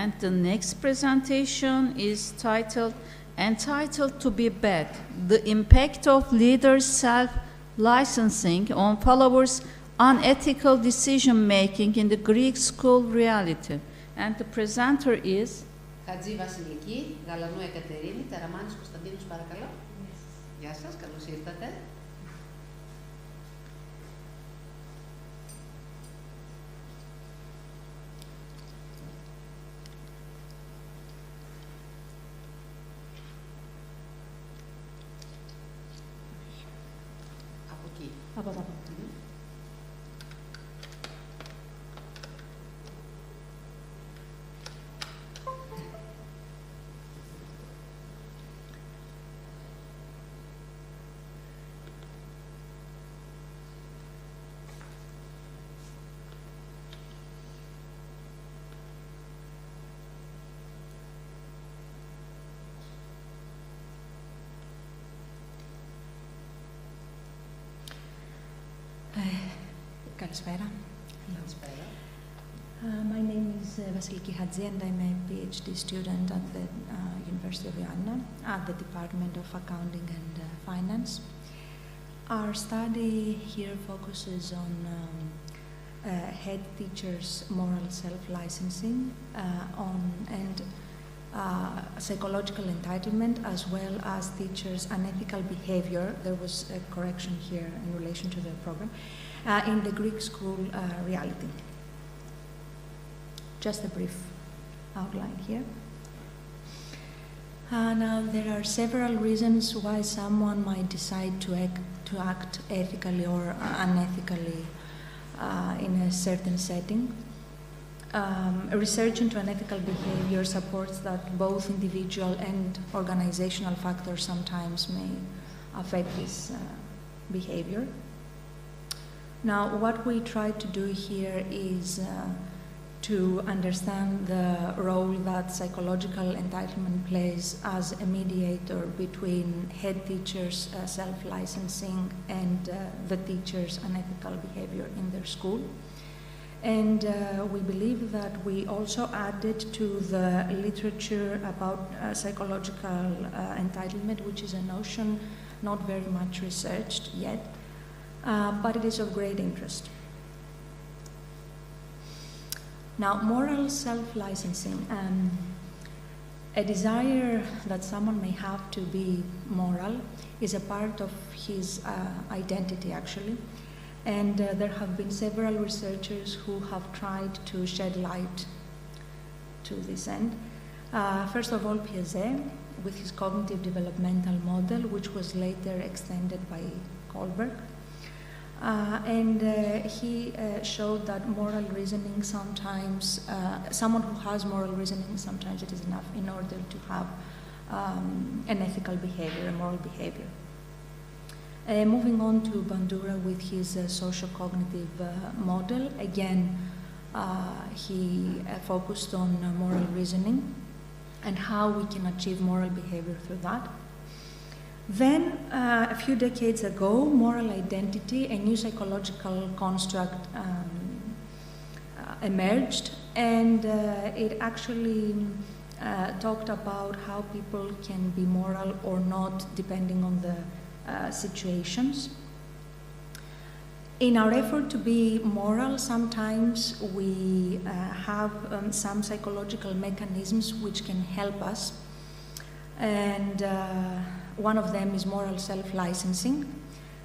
And the next presentation is titled Entitled to be Bad, the Impact of Leaders' Self-Licensing on Followers' Unethical Decision-Making in the Greek School Reality. And the presenter is Χατζή Βασιλική, Γαλανού Αικατερίνη, Καραμάνης Κωνσταντίνος, παρακαλώ. Γεια σας, καλώς ήρθατε. Από εκεί. Από εδώ. Καλησπέρα. My name is Βασιλική Χατζή and I'm a PhD student at the University of Gαλανού at the Department of Accounting and Finance. Our study here focuses on head teachers' moral self-licensing and psychological entitlement, as well as teachers' unethical behavior. There was a correction here in relation to the program. In the Greek school reality. Just a brief outline here. Now, there are several reasons why someone might decide to act ethically or unethically in a certain setting. Research into unethical behavior supports that both individual and organizational factors sometimes may affect this behavior. Now, what we try to do here is to understand the role that psychological entitlement plays as a mediator between head teachers' self-licensing and the teachers' unethical behavior in their school. And we believe that we also added to the literature about psychological entitlement, which is a notion not very much researched yet, but it is of great interest. Now, moral self-licensing, a desire that someone may have to be moral is a part of his identity, actually. And there have been several researchers who have tried to shed light to this end. First of all, Piaget, with his cognitive developmental model, which was later extended by Kohlberg. He showed that moral reasoning sometimes, someone who has moral reasoning, sometimes it is enough in order to have an ethical behavior, a moral behavior. Moving on to Bandura with his socio-cognitive model, again, he focused on moral reasoning and how we can achieve moral behavior through that. Then, a few decades ago, moral identity, a new psychological construct, emerged, and it actually talked about how people can be moral or not, depending on the situations. In our effort to be moral, sometimes we have some psychological mechanisms which can help us, and one of them is moral self-licensing.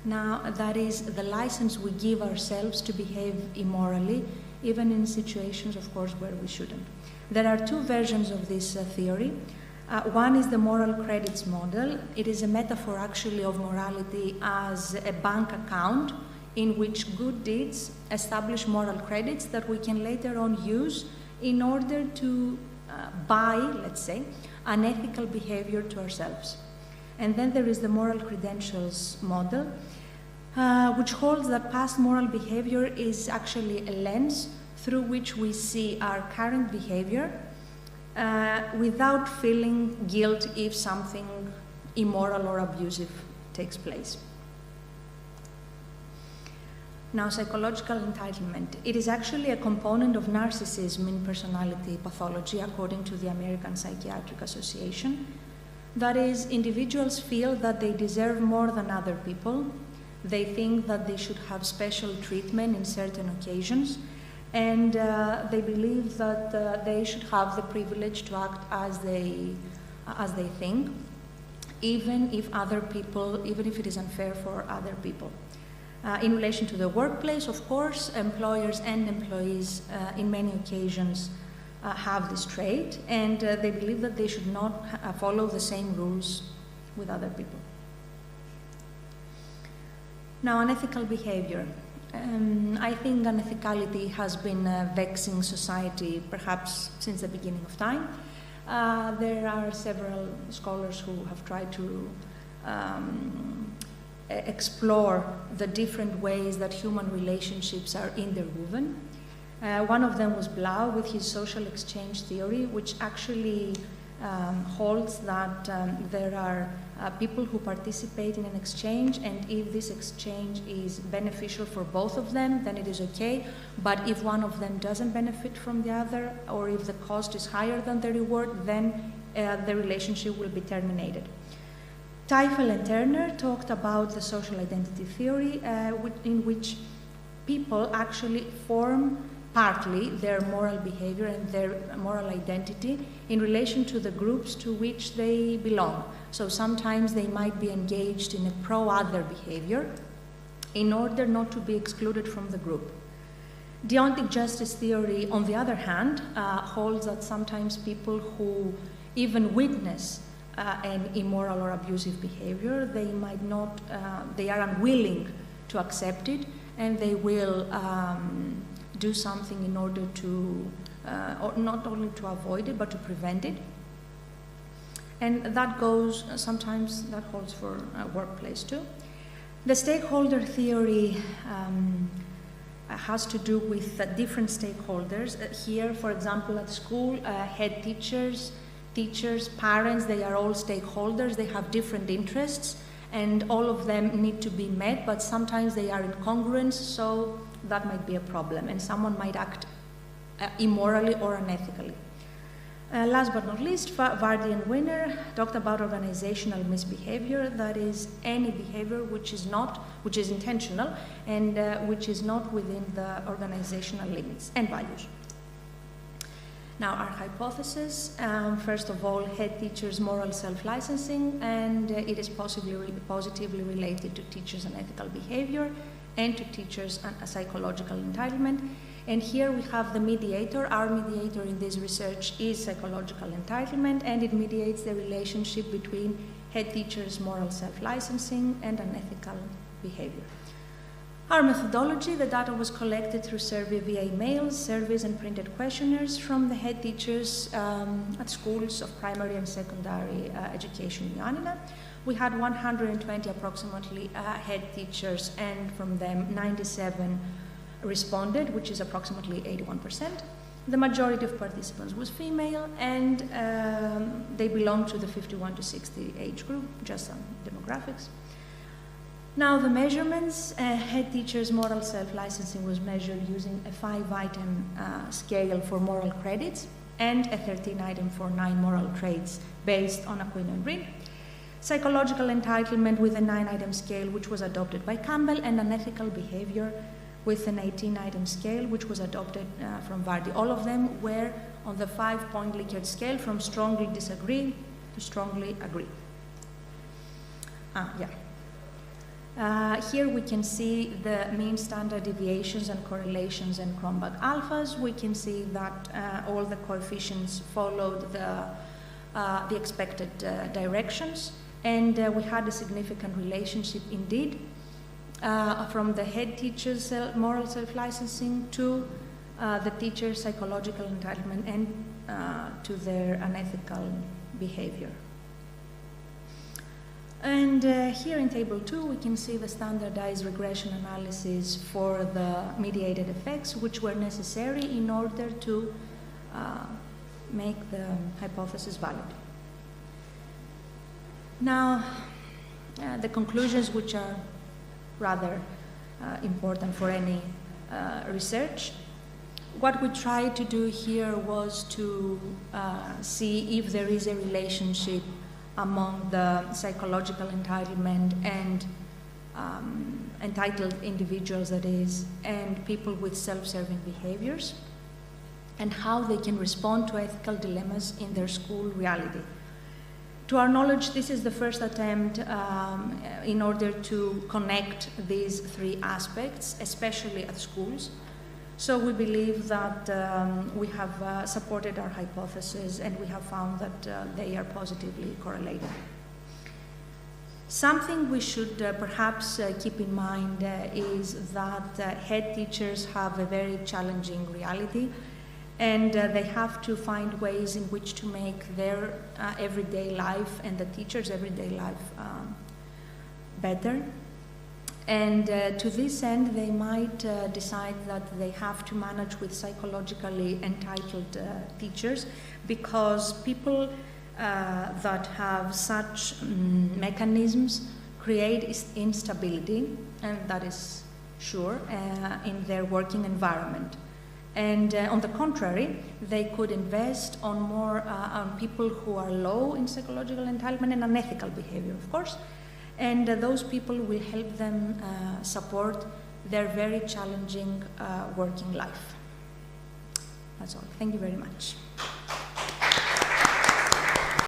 Now, that is the license we give ourselves to behave immorally, even in situations, of course, where we shouldn't. There are two versions of this theory. One is the moral credits model. It is a metaphor, actually, of morality as a bank account in which good deeds establish moral credits that we can later on use in order to buy, let's say, unethical behavior to ourselves. And then there is the moral credentials model, which holds that past moral behavior is actually a lens through which we see our current behavior without feeling guilt if something immoral or abusive takes place. Now, psychological entitlement. It is actually a component of narcissism in personality pathology, according to the American Psychiatric Association. That is, individuals feel that they deserve more than other people. They think that they should have special treatment in certain occasions, and they believe that they should have the privilege to act as they think, even if it is unfair for other people. In relation to the workplace, of course, employers and employees in many occasions have this trait, and they believe that they should not follow the same rules with other people. Now, unethical behavior. I think unethicality has been vexing society perhaps since the beginning of time. There are several scholars who have tried to explore the different ways that human relationships are interwoven. One of them was Blau with his social exchange theory, which actually holds that there are people who participate in an exchange, and if this exchange is beneficial for both of them, then it is okay. But if one of them doesn't benefit from the other, or if the cost is higher than the reward, then the relationship will be terminated. Teifel and Turner talked about the social identity theory, in which people actually form partly their moral behavior and their moral identity in relation to the groups to which they belong. So sometimes they might be engaged in a pro-other behavior in order not to be excluded from the group. Deontic justice theory, on the other hand, holds that sometimes people who even witness an immoral or abusive behavior, they are unwilling to accept it, and they will do something in order to, or not only to avoid it, but to prevent it. And that goes, sometimes that holds for workplace too. The stakeholder theory has to do with different stakeholders. Here, for example, at school, head teachers, parents, they are all stakeholders. They have different interests, and all of them need to be met, but sometimes they are in congruence, so that might be a problem, and someone might act immorally or unethically. Last but not least, Vardy and Winner talked about organizational misbehavior, that is any behavior which is intentional and which is not within the organizational limits and values. Now, our hypothesis, first of all, head teachers' moral self-licensing, and it is positively related to teachers' unethical behavior and to teachers' psychological entitlement. And here we have the mediator. Our mediator in this research is psychological entitlement, and it mediates the relationship between head teachers' moral self-licensing and unethical behavior. Our methodology, the data was collected through survey via emails, surveys, and printed questionnaires from the head teachers at schools of primary and secondary education in Ioannina. We had 120 approximately head teachers, and from them 97 responded, which is approximately 81%. The majority of participants was female, and they belong to the 51 to 60 age group, just some demographics. Now, the measurements, head teachers' moral self-licensing was measured using a 5-item scale for moral credits and a 13-item for 9 moral traits based on Aquino and Reed. Psychological entitlement with a 9-item scale, which was adopted by Campbell, and unethical behavior with an 18-item scale, which was adopted from Vardy. All of them were on the 5-point Likert scale, from strongly disagree to strongly agree. Here we can see the mean standard deviations and correlations and Cronbach alphas. We can see that all the coefficients followed the expected directions, and we had a significant relationship indeed from the head teacher's moral self-licensing to the teacher's psychological entitlement and to their unethical behavior. And here in table 2, we can see the standardized regression analysis for the mediated effects, which were necessary in order to make the hypothesis valid. Now, the conclusions, which are rather important for any research. What we tried to do here was to see if there is a relationship among the psychological entitlement and entitled individuals, that is, and people with self-serving behaviors, and how they can respond to ethical dilemmas in their school reality. To our knowledge, this is the first attempt in order to connect these three aspects, especially at schools. So we believe that we have supported our hypothesis, and we have found that they are positively correlated. Something we should perhaps keep in mind is that head teachers have a very challenging reality, and they have to find ways in which to make their everyday life and the teacher's everyday life better. And to this end, they might decide that they have to manage with psychologically entitled teachers, because people that have such mechanisms create instability, and that is sure, in their working environment. And on the contrary, they could invest on more on people who are low in psychological entitlement and unethical behavior, of course. And those people will help them support their very challenging working life. That's all. Thank you very much.